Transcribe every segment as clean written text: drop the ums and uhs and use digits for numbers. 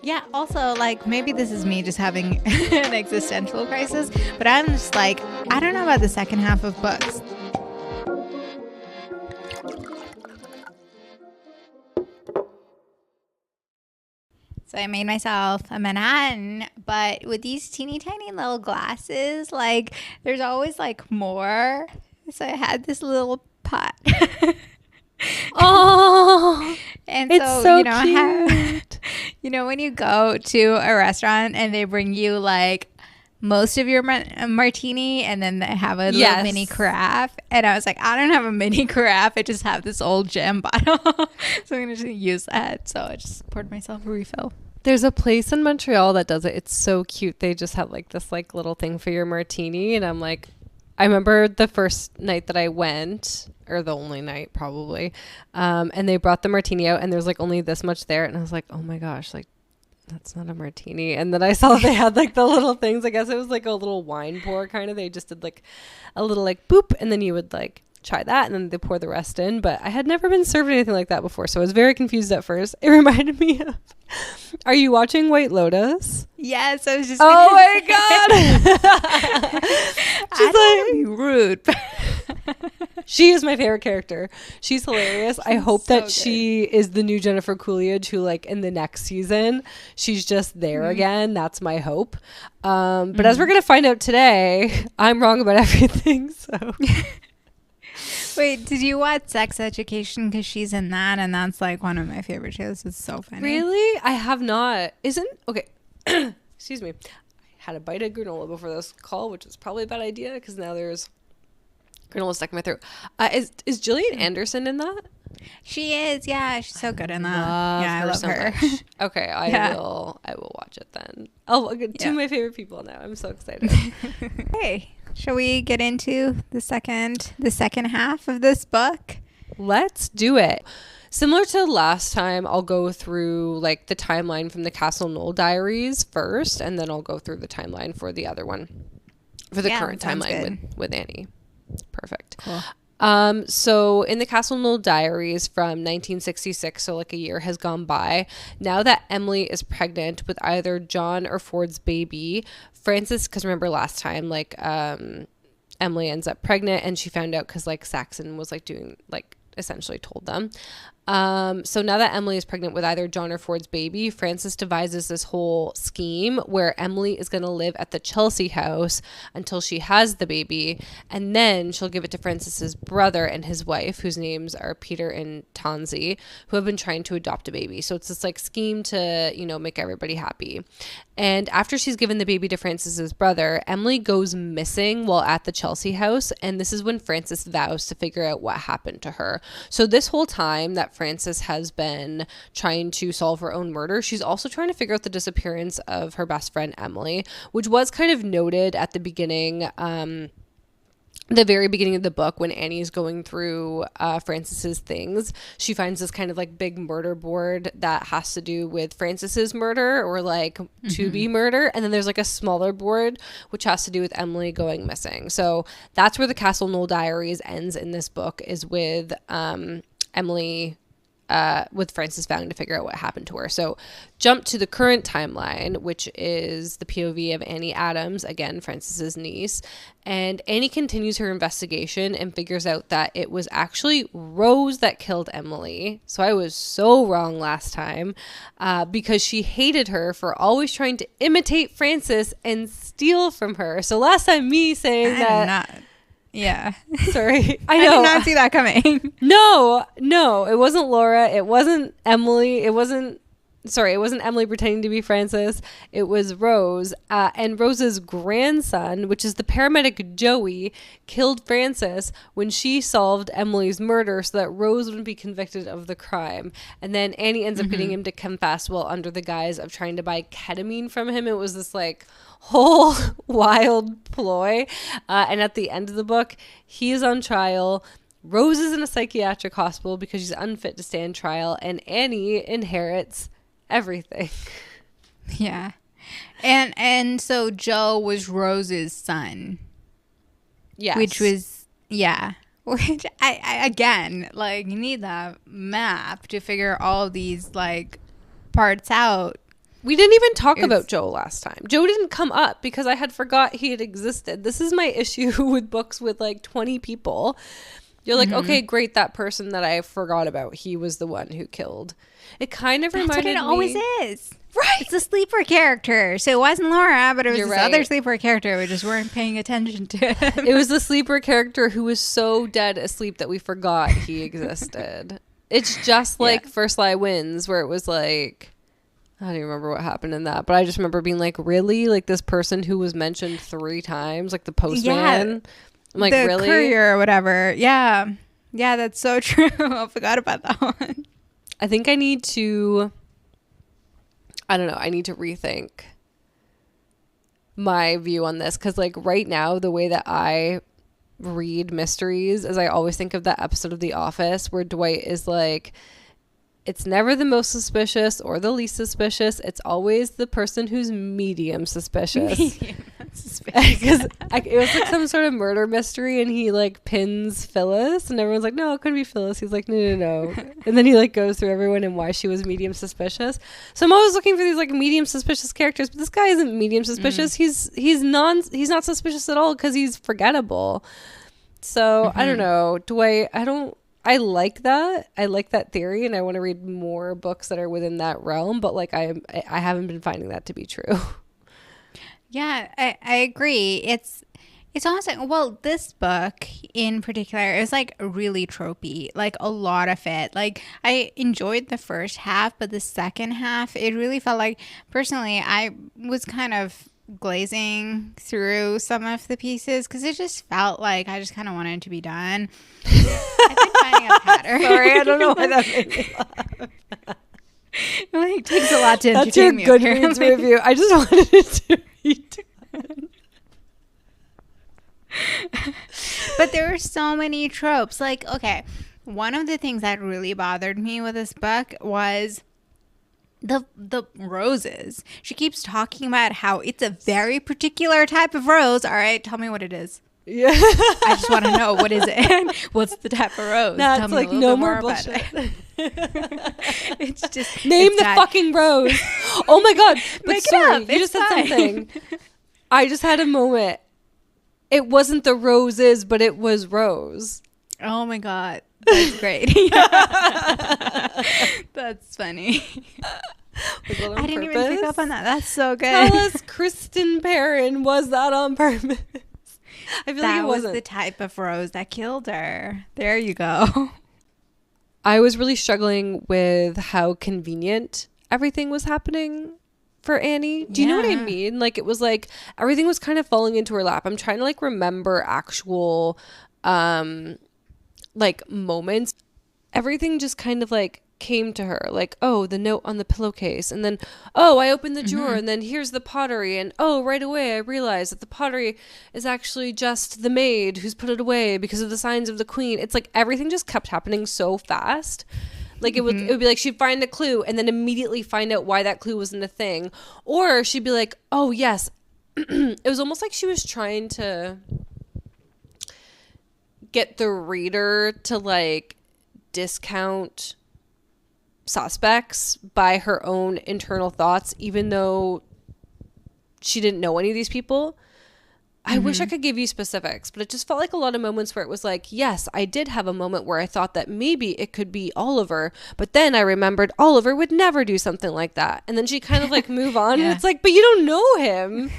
Yeah, also, like, maybe this is me just having an existential crisis, but I'm just like, I don't know about the second half of books. So I made myself a Manhattan, but with these teeny tiny little glasses, like, there's always, like, more. So I had this little pot. Oh, And it's so cute. When you go to a restaurant and they bring you like most of your martini and then they have a little mini carafe, and I was like, I don't have a mini carafe, I just have this old jam bottle. So I'm gonna just use that. So I just poured myself a refill. There's a place in Montreal that does it. It's so cute. They just have like this like little thing for your martini, and I'm like, I remember the first night that I went, or the only night probably, and they brought the martini out and there's like only this much there, and I was like, oh my gosh, like that's not a martini. And then I saw they had like the little things. I guess it was like a little wine pour kind of. They just did like a little like boop, and then you would like try that and then they pour the rest in. But I had never been served anything like that before, so I was very confused at first. It reminded me of, are you watching White Lotus? Yes, I was just oh my god. She's like, be rude. She is my favorite character. She's hilarious. I hope that she is the new Jennifer Coolidge, who like in the next season she's just there again. That's my hope. But as we're gonna find out today, I'm wrong about everything. So wait, did you watch Sex Education? Because she's in that, and that's like one of my favorite shows. It's so funny. Really? I have not. Okay. Excuse me. I had a bite of granola before this call, which is probably a bad idea because now there's granola stuck in my throat. Is Gillian Anderson in that? She is. Yeah, she's so good in that. I love her. Okay, I will watch it then. I'll get two of my favorite people now. I'm so excited. Hey, shall we get into the second half of this book? Let's do it. Similar to last time, I'll go through like the timeline from the Castle Knoll Diaries first, and then I'll go through the timeline for the other one, for the current timeline with Annie. Perfect. Cool. So in the Castle Knoll Diaries from 1966, so like a year has gone by. Now that Emily is pregnant with either John or Ford's baby, Frances, because remember last time, like Emily ends up pregnant, and she found out because like Saxon was like doing like essentially told them. So now that Emily is pregnant with either John or Ford's baby, Frances devises this whole scheme where Emily is going to live at the Chelsea house until she has the baby, and then she'll give it to Frances's brother and his wife, whose names are Peter and Tansy, who have been trying to adopt a baby. So it's this like scheme to, make everybody happy. And after she's given the baby to Frances's brother, Emily goes missing while at the Chelsea house, and this is when Frances vows to figure out what happened to her. So this whole time that Frances has been trying to solve her own murder, she's also trying to figure out the disappearance of her best friend Emily, which was kind of noted at the beginning, the very beginning of the book when Annie's going through Frances's things. She finds this kind of like big murder board that has to do with Frances's murder or like to be murder, and then there's like a smaller board which has to do with Emily going missing. So that's where the Castle Knoll Diaries ends in this book, is with Emily with Frances vowing to figure out what happened to her. So jump to the current timeline, which is the POV of Annie Adams, again, Frances's niece. And Annie continues her investigation and figures out that it was actually Rose that killed Emily. So I was so wrong last time because she hated her for always trying to imitate Frances and steal from her. So last time me saying Yeah. Sorry. I know. I did not see that coming. No, it wasn't Laura. It wasn't Emily. It wasn't Emily pretending to be Frances. It was Rose. And Rose's grandson, which is the paramedic Joey, killed Frances when she solved Emily's murder so that Rose wouldn't be convicted of the crime. And then Annie ends up getting him to confess while under the guise of trying to buy ketamine from him. It was this like whole wild ploy. And at the end of the book, he is on trial. Rose is in a psychiatric hospital because she's unfit to stand trial. And Annie inherits everything. Yeah. And so Joe was Rose's son. Yes. Which was, which I again, like, you need that map to figure all these like parts out We didn't even talk about Joe last time. Joe didn't come up because I had forgot he had existed. This is my issue with books with like 20 people. You're like, okay, great, that person that I forgot about, he was the one who killed. It kind of reminded me. That's what it always is. Right. It's a sleeper character. So it wasn't Laura, but it was this other sleeper character. We just weren't paying attention to him. It was the sleeper character who was so dead asleep that we forgot he existed. It's just like First Lie Wins, where it was like, I don't even remember what happened in that, but I just remember being like, really? Like this person who was mentioned 3 times, like the postman? Yeah. I'm like, the really? courier or whatever. Yeah. Yeah, that's so true. I forgot about that one. I think I need to rethink my view on this, because like right now the way that I read mysteries is I always think of that episode of The Office where Dwight is like, it's never the most suspicious or the least suspicious. It's always the person who's medium suspicious. Because it was like some sort of murder mystery, and he like pins Phyllis, and everyone's like, no, it couldn't be Phyllis. He's like, no. And then he like goes through everyone and why she was medium suspicious. So I'm always looking for these like medium suspicious characters, but this guy isn't medium suspicious. He's not suspicious at all because he's forgettable. So I don't know. I like that theory, and I want to read more books that are within that realm, but like I haven't been finding that to be true. Yeah, I agree. It's almost like, well, this book in particular is like really tropey, like a lot of it. Like I enjoyed the first half, but the second half, it really felt like, personally, I was kind of glazing through some of the pieces because it just felt like I just kind of wanted it to be done. I've been finding a pattern. Sorry, I don't know why that made me laugh. It like takes a lot to entertain me. That's your Goodreads review. I just wanted it to be done. But there are so many tropes. Like, okay, one of the things that really bothered me with this book was the roses. She keeps talking about how it's a very particular type of rose. All right, tell me what it is. Yeah. I just want to know, what is it? What's the type of rose? Nah, it's like no more bullshit. It's just name the fucking rose. Oh my god. But Make sorry, it up. You just said something. I just had a moment. It wasn't the roses, but it was Rose. Oh my god. That's great. That's funny. I didn't even pick up on that. That's so good. Tell us, Kristen Perrin, was that on purpose? I feel like it wasn't. That was the type of rose that killed her. There you go. I was really struggling with how convenient everything was happening for Annie. Do you know what I mean? Like, it was like everything was kind of falling into her lap. I'm trying to like remember actual like moments. Everything just kind of like came to her, like, oh, the note on the pillowcase, and then, oh, I opened the drawer, and then here's the pottery, and oh, right away I realized that the pottery is actually just the maid who's put it away because of the signs of the queen. It's like everything just kept happening so fast. Like it would be like she'd find a clue and then immediately find out why that clue wasn't a thing, or she'd be like, oh yes. It was almost like she was trying to get the reader to like discount suspects by her own internal thoughts, even though she didn't know any of these people. I wish I could give you specifics, but it just felt like a lot of moments where it was like, yes, I did have a moment where I thought that maybe it could be Oliver, but then I remembered Oliver would never do something like that. And then she kind of like move on and it's like, but you don't know him.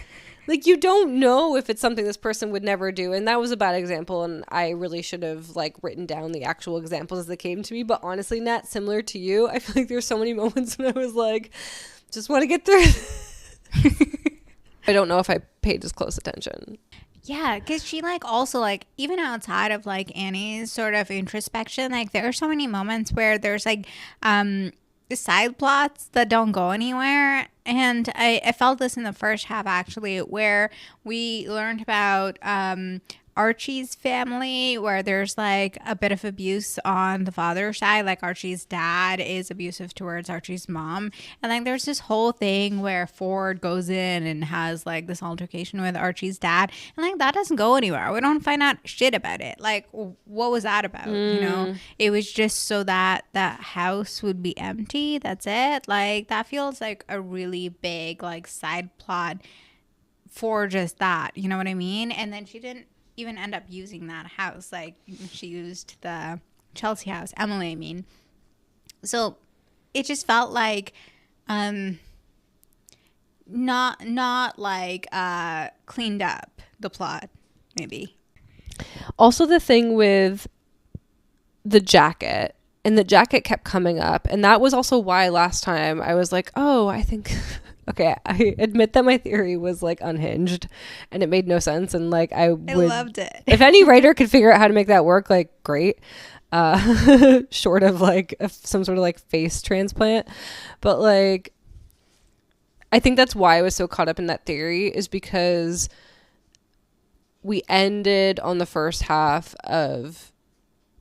Like, you don't know if it's something this person would never do. And that was a bad example. And I really should have like written down the actual examples that came to me. But honestly, Nat, similar to you, I feel like there's so many moments when I was like, just want to get through. I don't know if I paid as close attention. Yeah, because she like also like, even outside of like Annie's sort of introspection, like there are so many moments where there's like side plots that don't go anywhere. And I felt this in the first half actually, where we learned about Archie's family, where there's like a bit of abuse on the father's side. Like Archie's dad is abusive towards Archie's mom. And like there's this whole thing where Ford goes in and has like this altercation with Archie's dad. And like that doesn't go anywhere. We don't find out shit about it. Like what was that about? You know, it was just so that that house would be empty. That's it. Like that feels like a really big like side plot for just that, you know what I mean? And then she didn't even end up using that house. Like she used the Chelsea house, Emily, I mean. So it just felt like not like cleaned up the plot, maybe. Also the thing with the jacket, and the jacket kept coming up, and that was also why last time I was like, oh, I think okay, I admit that my theory was like unhinged and it made no sense, and like I loved it. If any writer could figure out how to make that work, like great, short of like some sort of like face transplant. But like I think that's why I was so caught up in that theory, is because we ended on the first half of,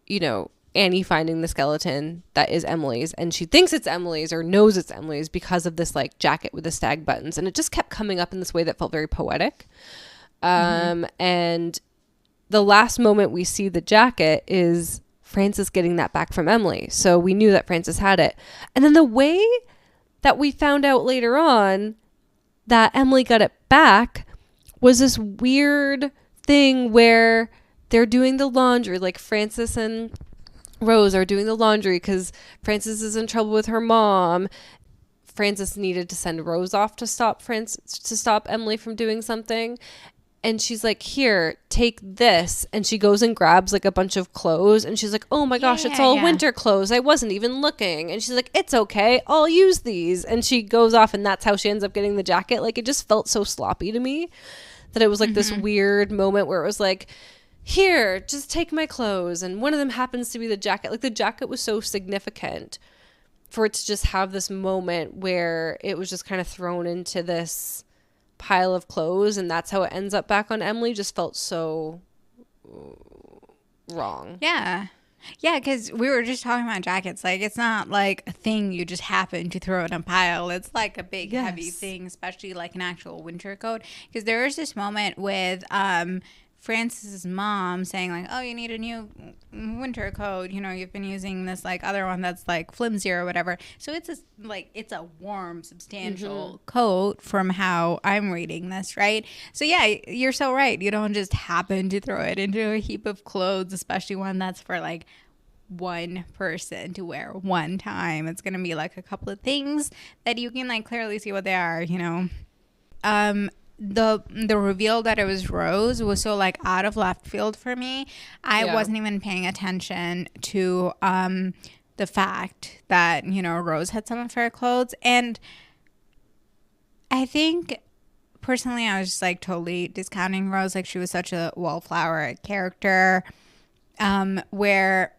you know, Annie finding the skeleton that is Emily's, and she thinks it's Emily's or knows it's Emily's because of this like jacket with the stag buttons, and it just kept coming up in this way that felt very poetic. And the last moment we see the jacket is Frances getting that back from Emily, so we knew that Frances had it. And then the way that we found out later on that Emily got it back was this weird thing where they're doing the laundry, like Frances and Rose are doing the laundry because Frances is in trouble with her mom. Frances needed to send Rose off to stop Emily from doing something, and she's like, here, take this, and she goes and grabs like a bunch of clothes, and she's like, oh my gosh, it's all winter clothes, I wasn't even looking. And she's like, it's okay, I'll use these, and she goes off, and that's how she ends up getting the jacket. Like it just felt so sloppy to me that it was like this weird moment where it was like, here, just take my clothes, and one of them happens to be the jacket. Like the jacket was so significant for it to just have this moment where it was just kind of thrown into this pile of clothes, and that's how it ends up back on Emily. Just felt so wrong. Yeah, because we were just talking about jackets. Like it's not like a thing you just happen to throw in a pile. It's like a big heavy thing, especially like an actual winter coat. Because there was this moment with Frances's mom saying like, oh, you need a new winter coat, you know, you've been using this like other one that's like flimsy or whatever. So it's it's a warm, substantial coat from how I'm reading this, right? So yeah, you're so right. You don't just happen to throw it into a heap of clothes, especially one that's for like one person to wear one time. It's gonna be like a couple of things that you can like clearly see what they are, you know. The reveal that it was Rose was so like out of left field for me. I wasn't even paying attention to the fact that, you know, Rose had some of her clothes. And I think personally I was just like totally discounting Rose. Like she was such a wallflower character, where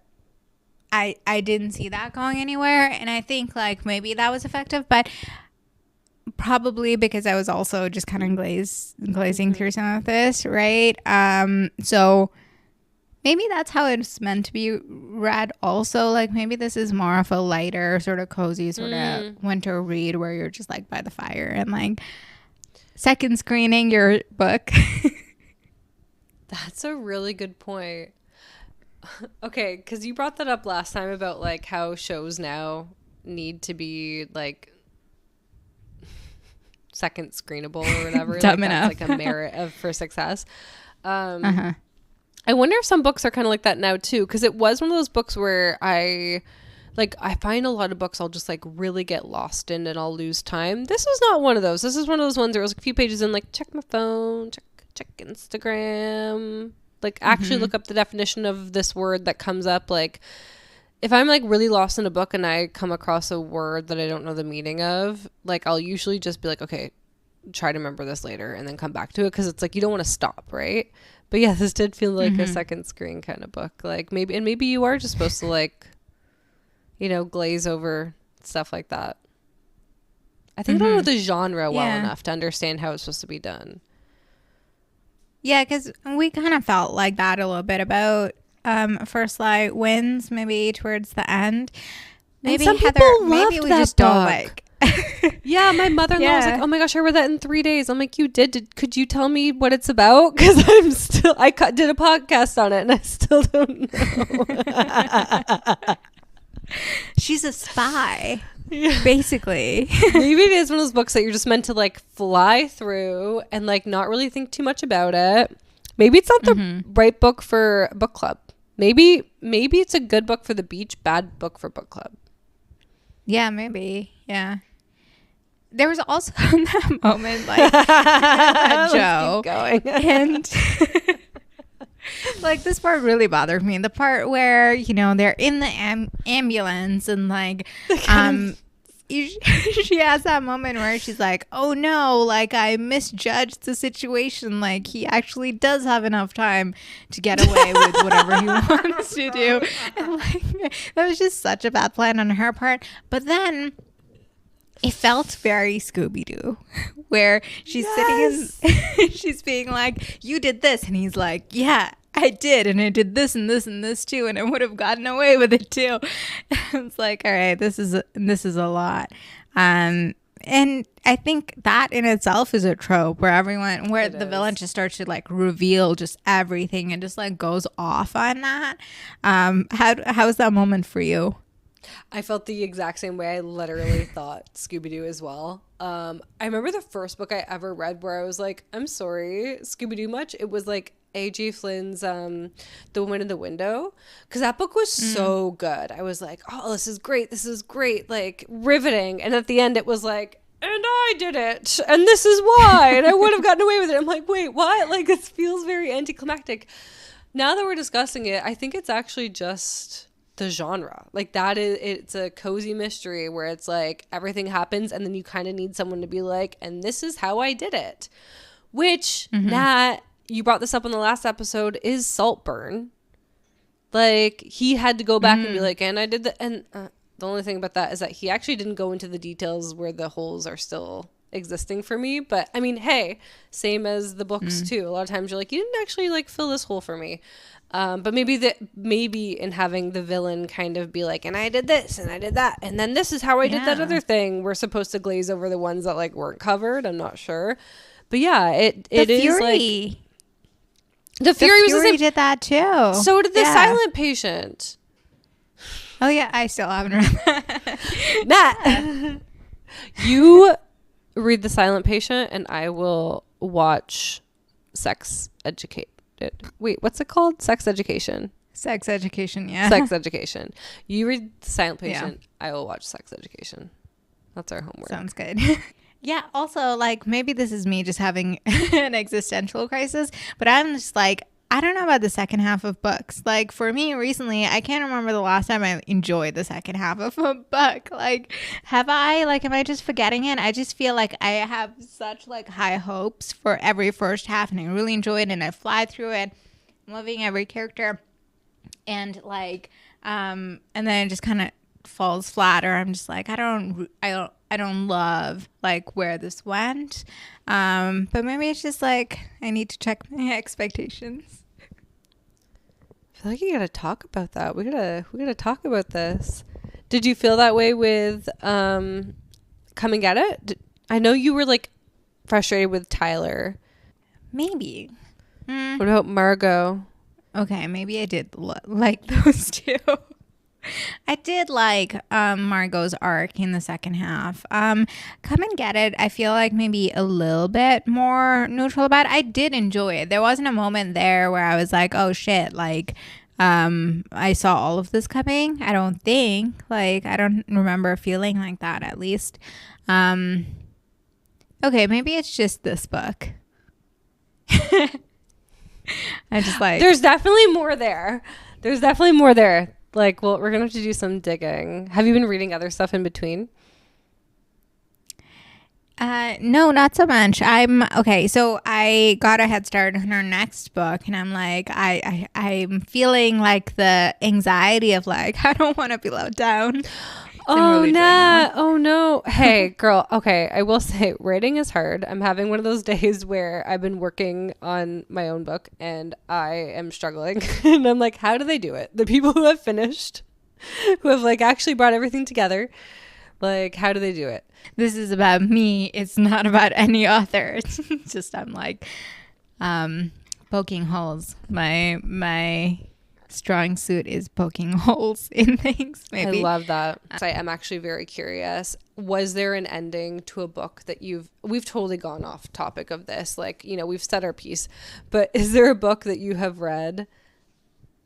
I didn't see that going anywhere. And I think like maybe that was effective, but probably because I was also just kind of glazing through some of this, right? So maybe that's how it's meant to be read also. Like maybe this is more of a lighter, sort of cozy, sort of winter read where you're just like by the fire and like second screening your book. That's a really good point. Okay, because you brought that up last time about like how shows now need to be like second screenable or whatever. Dumb like enough. That's like a merit for success. I wonder if some books are kind of like that now too, because it was one of those books where I find a lot of books I'll just like really get lost in and I'll lose time. This was not one of those. This is one of those ones where it was like a few pages in, like check my phone, check Instagram, like actually look up the definition of this word that comes up. Like if I'm like really lost in a book and I come across a word that I don't know the meaning of, like I'll usually just be like, okay, try to remember this later and then come back to it, because it's like you don't want to stop, right? But yeah, this did feel like a second screen kind of book. Like maybe you are just supposed to like, you know, glaze over stuff like that. I think I don't know the genre well enough to understand how it's supposed to be done. Yeah, because we kind of felt like that a little bit about First Light Wins, maybe towards the end. Maybe some Heather, people maybe loved we that just book. don't like. Yeah, my mother-in-law was Yeah. like, "Oh my gosh, I read that in 3 days." I'm like, "You did? Could you tell me what it's about?" Because I did a podcast on it and I still don't know. She's a spy, basically. Maybe it is one of those books that you're just meant to like fly through and like not really think too much about it. Maybe it's not the right book for book club. Maybe it's a good book for the beach, bad book for book club. Yeah, maybe. Yeah. There was also that moment, like, at Joe. Keep going. And like, this part really bothered me. The part where, you know, they're in the ambulance and like, she has that moment where she's like, oh no, like I misjudged the situation. Like he actually does have enough time to get away with whatever he wants to do. And like, that was just such a bad plan on her part. But then it felt very Scooby Doo, where she's sitting in, she's being like, you did this. And he's like, yeah, I did. And I did this and this and this too. And I would have gotten away with it too. It's like, all right, this is a lot. And I think that in itself is a trope where the villain just starts to like reveal just everything and just like goes off on that. How was that moment for you? I felt the exact same way. I literally thought Scooby Doo as well. I remember the first book I ever read where I was like, I'm sorry, Scooby Doo much? It was like A.G. Flynn's The Woman in the Window, because that book was so good. I was like, oh, this is great, like riveting. And at the end it was like, and I did it, and this is why, and I would have gotten away with it. I'm like, wait, what? Like, this feels very anticlimactic. Now that we're discussing it, I think it's actually just the genre. Like, it's a cozy mystery where it's like everything happens and then you kind of need someone to be like, and this is how I did it, which Nat, you brought this up in the last episode, is Saltburn. Like, he had to go back and be like, and I did and the only thing about that is that he actually didn't go into the details where the holes are still existing for me. But I mean, hey, same as the books too. A lot of times you're like, you didn't actually like fill this hole for me. But maybe in having the villain kind of be like, and I did this and I did that, and then this is how I did that other thing. We're supposed to glaze over the ones that like weren't covered. I'm not sure, but yeah, it is like the Fury was the same. Did that too. So did the Silent Patient. Oh yeah, I still haven't read that. Nat, you read The Silent Patient, and I will watch Sex Educated. Wait, what's it called? Sex Education. Sex Education, yeah. Sex Education. You read The Silent Patient. Yeah. I will watch Sex Education. That's our homework. Sounds good. Yeah, also, like, maybe this is me just having an existential crisis, but I'm just like, I don't know about the second half of books. Like, for me recently, I can't remember the last time I enjoyed the second half of a book. Like, have I? Like, am I just forgetting it? I just feel like I have such, like, high hopes for every first half, and I really enjoy it, and I fly through it, loving every character. And, like, and then it just kind of falls flat, or I'm just like, I don't love like where this went, but maybe it's just like I need to check my expectations. I feel like you gotta talk about that. We gotta talk about this. Did you feel that way with Coming At It? I know you were like frustrated with Tyler. Maybe. What about Margot? Okay, maybe I did like those two. I did like Margot's arc in the second half. Come and Get It, I feel like maybe a little bit more neutral about it. I did enjoy it. There wasn't a moment there where I was like, oh shit, like I saw all of this coming. I don't think. Like, I don't remember feeling like that, at least. Okay, maybe it's just this book. I just like... There's definitely more there. Like, well, we're going to have to do some digging. Have you been reading other stuff in between? No, not so much. So I got a head start on her next book, and I'm like, I'm feeling like the anxiety of like, I don't want to be let down. Oh, nah. Oh, no. Hey, girl. Okay. I will say writing is hard. I'm having one of those days where I've been working on my own book and I am struggling. And I'm like, how do they do it? The people who have finished, who have like actually brought everything together. Like, how do they do it? This is about me. It's not about any author. It's just I'm like poking holes. My strong suit is poking holes in things, maybe. I love that. I am actually very curious. Was there an ending to a book that we've totally gone off topic of this, like, you know, we've said our piece, but is there a book that you have read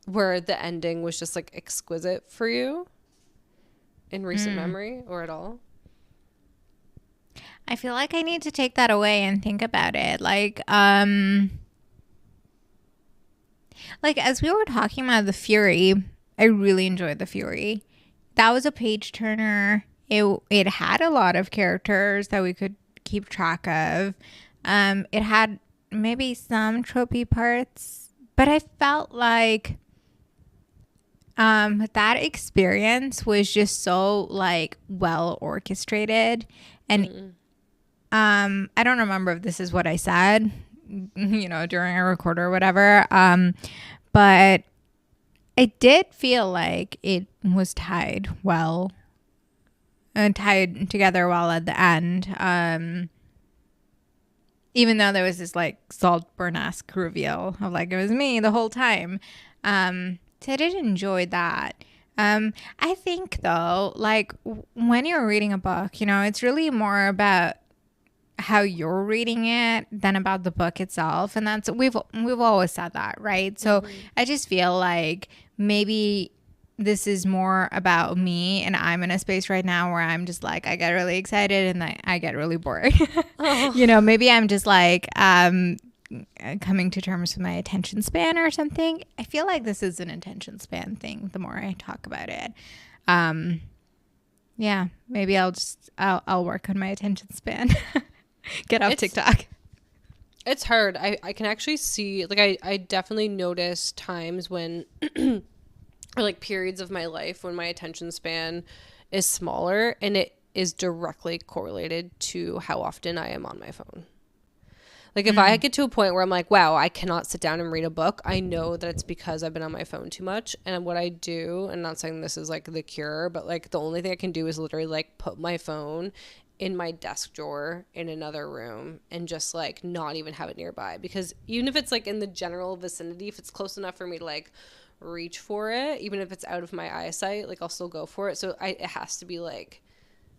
where the ending was just like exquisite for you in recent memory or at all? I feel like I need to take that away and think about it. Like as we were talking about The Fury, I really enjoyed The Fury. That was a page turner. It had a lot of characters that we could keep track of. It had maybe some tropey parts, but I felt like that experience was just so like well orchestrated. And I don't remember if this is what I said, you know, during a record or whatever. But I did feel like it was tied well and tied together well at the end. Even though there was this like Saltburn-esque reveal of like it was me the whole time. So I did enjoy that. I think though, like when you're reading a book, you know, it's really more about how you're reading it than about the book itself, and that's we've always said that, right? So I just feel like maybe this is more about me, and I'm in a space right now where I'm just like I get really excited and I get really bored. You know, maybe I'm just like coming to terms with my attention span or something. I feel like this is an attention span thing the more I talk about it. Yeah, maybe I'll work on my attention span. Get off TikTok. It's hard. I can actually see, like, I definitely notice times when, or like periods of my life when my attention span is smaller, and it is directly correlated to how often I am on my phone. Like if I get to a point where I'm like, wow, I cannot sit down and read a book, I know that it's because I've been on my phone too much. And what I do, and not saying this is like the cure, but like the only thing I can do is literally like put my phone in my desk drawer in another room and just like not even have it nearby, because even if it's like in the general vicinity, if it's close enough for me to like reach for it, even if it's out of my eyesight, like I'll still go for it. So it has to be like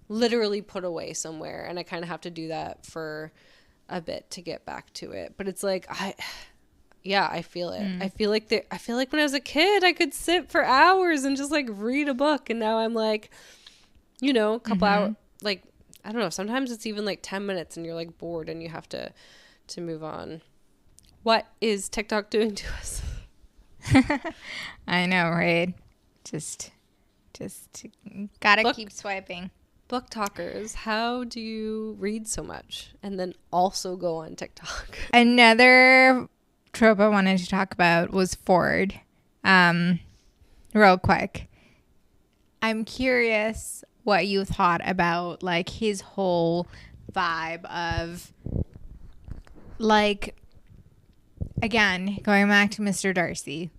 literally put away somewhere, and I kind of have to do that for a bit to get back to it. But it's like I feel it. I feel like when I was a kid I could sit for hours and just like read a book, and now I'm like, you know, a couple hours, like I don't know, sometimes it's even like 10 minutes and you're like bored and you have to move on. What is TikTok doing to us? I know, right? Just gotta keep swiping. Book talkers, how do you read so much and then also go on TikTok? Another trope I wanted to talk about was Ford. Real quick, I'm curious what you thought about like his whole vibe of like, again, going back to Mr. Darcy,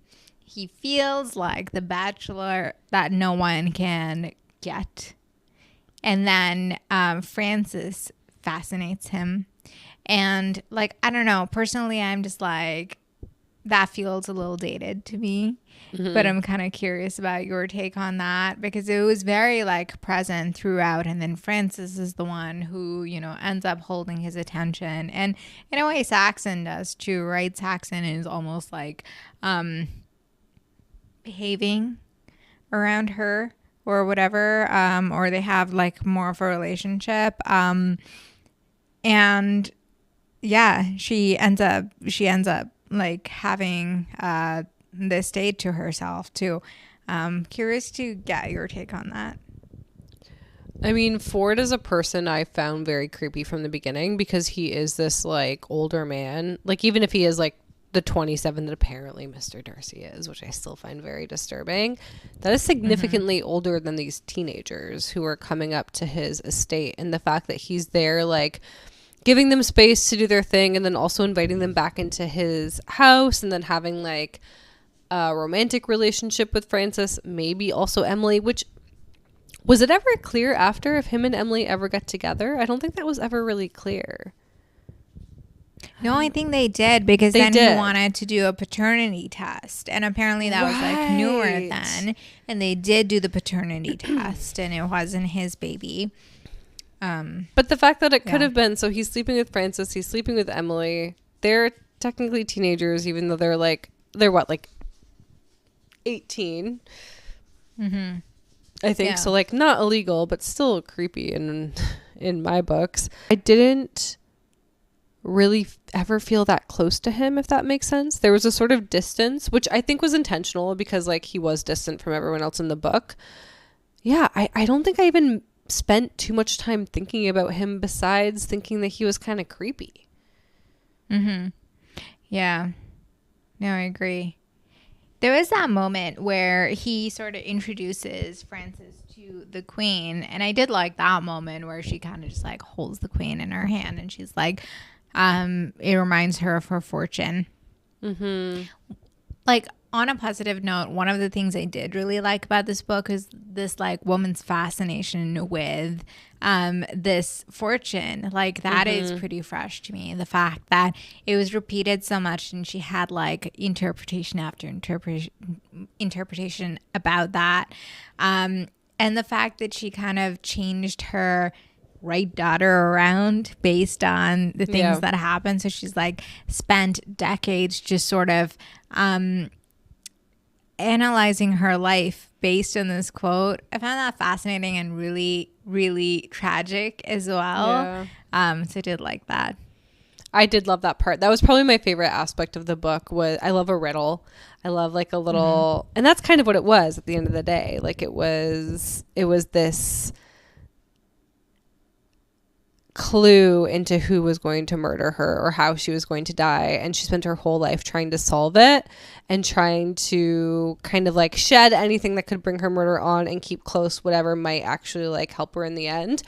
he feels like the bachelor that no one can get. And then Francis fascinates him. And like, I don't know, personally, I'm just like, that feels a little dated to me. But I'm kind of curious about your take on that, because it was very like present throughout. And then Francis is the one who, you know, ends up holding his attention. And in a way, Saxon does too, right? Saxon is almost like behaving around her or whatever, or they have like more of a relationship. And yeah, she ends up like having this date to herself too. Curious to get your take on that. I mean, Ford is a person I found very creepy from the beginning, because he is this like older man. Like even if he is like the 27 that apparently Mr. Darcy is, which I still find very disturbing, that is significantly older than these teenagers who are coming up to his estate. And the fact that he's there, like, giving them space to do their thing and then also inviting them back into his house and then having, like, a romantic relationship with Frances, maybe also Emily, which... Was it ever clear after if him and Emily ever got together? I don't think that was ever really clear. No, I think they did because he wanted to do a paternity test. And apparently that was like newer then. And they did do the paternity test and it wasn't his baby. But the fact that it could have been, so he's sleeping with Frances, he's sleeping with Emily. They're technically teenagers, even though they're what, like 18? Mm-hmm. I think so, like not illegal, but still creepy in my books. I didn't really ever feel that close to him, if that makes sense. There was a sort of distance, which I think was intentional because like he was distant from everyone else in the book. Yeah, I don't think I even spent too much time thinking about him besides thinking that he was kind of creepy. Mm-hmm. Yeah. No, I agree. There was that moment where he sort of introduces Frances to the queen. And I did like that moment where she kind of just like holds the queen in her hand. And she's like, it reminds her of her fortune. Mm-hmm. Like on a positive note, one of the things I did really like about this book is this like woman's fascination with this fortune. Like that is pretty fresh to me. The fact that it was repeated so much and she had like interpretation after interpretation about that. And the fact that she kind of changed her right daughter around based on the things that happened. So she's like spent decades just sort of analyzing her life based on this quote. I found that fascinating and really, really tragic as well. So I did like that. I did love that part. That was probably my favorite aspect of the book. Was I love a riddle. I love like a little, and that's kind of what it was at the end of the day. Like it was this clue into who was going to murder her or how she was going to die, and she spent her whole life trying to solve it and trying to kind of like shed anything that could bring her murder on and keep close whatever might actually like help her in the end.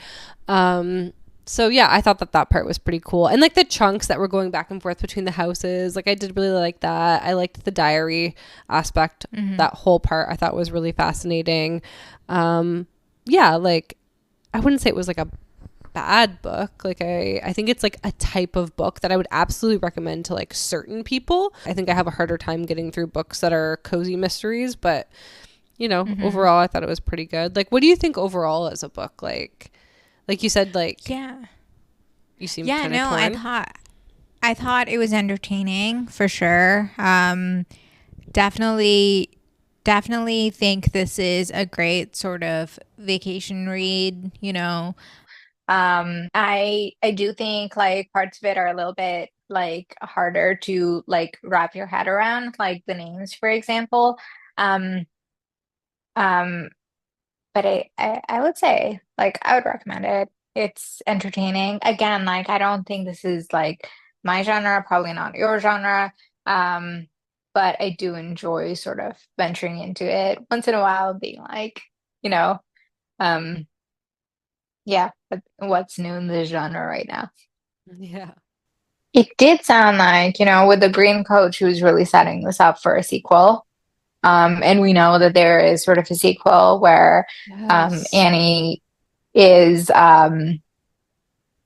So yeah, I thought that part was pretty cool, and like the chunks that were going back and forth between the houses, like I did really like that. I liked the diary aspect. That whole part I thought was really fascinating. Yeah, like I wouldn't say it was like a bad book. Like I think it's like a type of book that I would absolutely recommend to like certain people. I think I have a harder time getting through books that are cozy mysteries, but you know, overall I thought it was pretty good. Like what do you think overall as a book? Like you said, like you seem kind of torn. I thought it was entertaining for sure. Definitely think this is a great sort of vacation read, you know. I do think like parts of it are a little bit like harder to like wrap your head around, like the names, for example. Um, um, but I would say like I would recommend it. It's entertaining. Again, like I don't think this is like my genre, probably not your genre. Um, but I do enjoy sort of venturing into it once in a while, being like, you know, um. Yeah, but what's new in the genre right now? Yeah. It did sound like, you know, with the Green Coach, who's really setting this up for a sequel. And we know that there is sort of a sequel where Annie is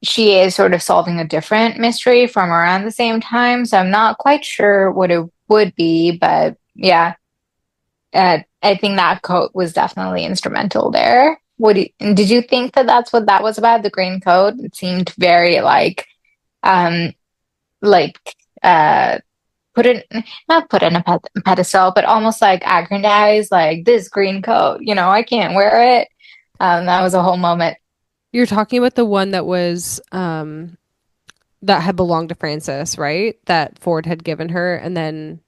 she is sort of solving a different mystery from around the same time. So I'm not quite sure what it would be, but yeah, I think that coat was definitely instrumental there. Did you think that that's what that was about, the green coat? It seemed very um, like, put it, not put in a pedestal, but almost like aggrandized, like this green coat, you know, I can't wear it. That was a whole moment. You're talking about the one that was, that had belonged to Frances, right? That Ford had given her and then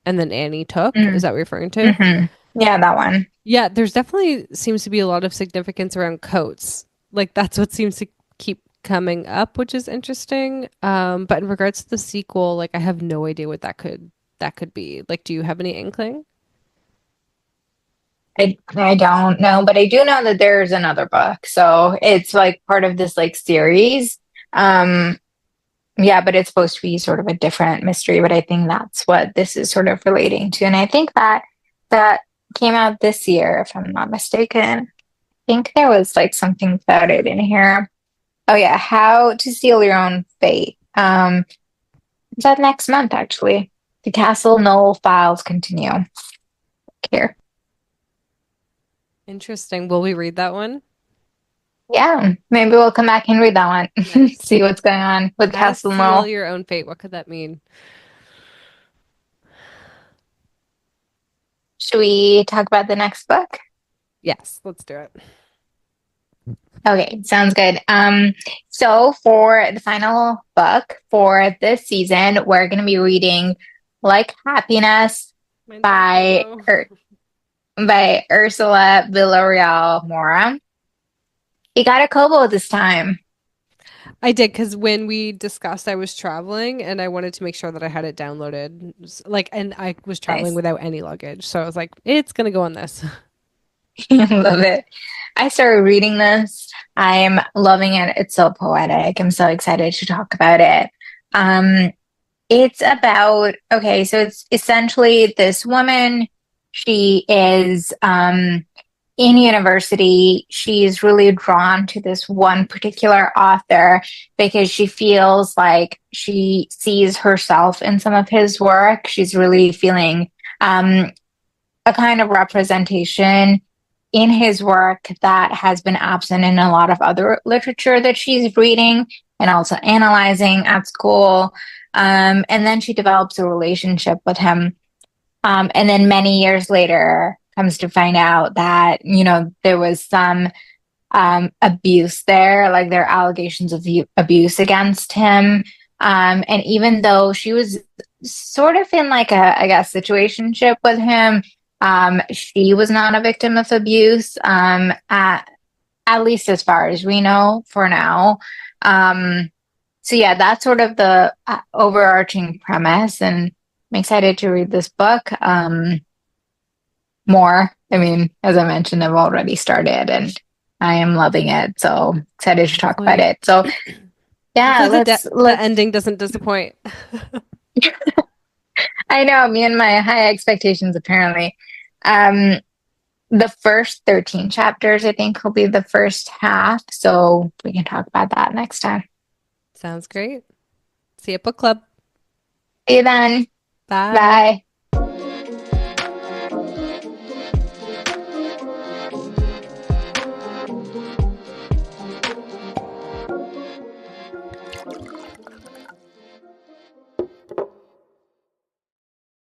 Annie took. Is that what you're referring to? Yeah, that one. Yeah, there's definitely seems to be a lot of significance around coats. Like that's what seems to keep coming up, which is interesting. But in regards to the sequel, like I have no idea what that could be. Like, do you have any inkling? I don't know, but I do know that there's another book. So it's like part of this like series. Um, yeah, but it's supposed to be sort of a different mystery, but I think that's what this is sort of relating to. And I think that that came out this year, if I'm not mistaken. I think there was like something about it in here. Oh yeah, How to Seal Your Own Fate. Is that next month actually? The Castle Knoll files continue. Here. Interesting. Will we read that one? Yeah, maybe we'll come back and read that one. Nice. See what's going on with How to Castle seal Knoll. your own fate. What could that mean? Should we talk about the next book? Yes, let's do it. Okay, sounds good. So for the final book for this season, we're going to be reading Like Happiness Mine's on by Kobo. by Ursula Villarreal Mora. You got a Kobo this time. I did because when we discussed, I was traveling and I wanted to make sure that I had it downloaded. Like, and I was traveling Nice. without any luggage, so I was like, it's gonna go on this. Love it. I started reading this. I'm loving it. It's so poetic. I'm so excited to talk about it. Um, it's about, okay, so it's essentially this woman. She is in university. She's really drawn to this one particular author because she feels like she sees herself in some of his work. She's really feeling um, a kind of representation in his work that has been absent in a lot of other literature that she's reading and also analyzing at school. And then she develops a relationship with him. And then many years later, comes to find out that, there was some abuse there, like there are allegations of abuse against him. And even though she was sort of in like a, I guess, situationship with him, she was not a victim of abuse, at least as far as we know for now. So yeah, that's sort of the overarching premise, and I'm excited to read this book more. I mean, as I mentioned, I've already started and I am loving it. So excited to talk about Hopefully, it. So yeah, hopefully the let's ending doesn't disappoint. I know, me and my high expectations apparently. Um the first 13 chapters, I think, will be the first half. So we can talk about that next time. Sounds great. See you at book club. See you then. Bye. Bye.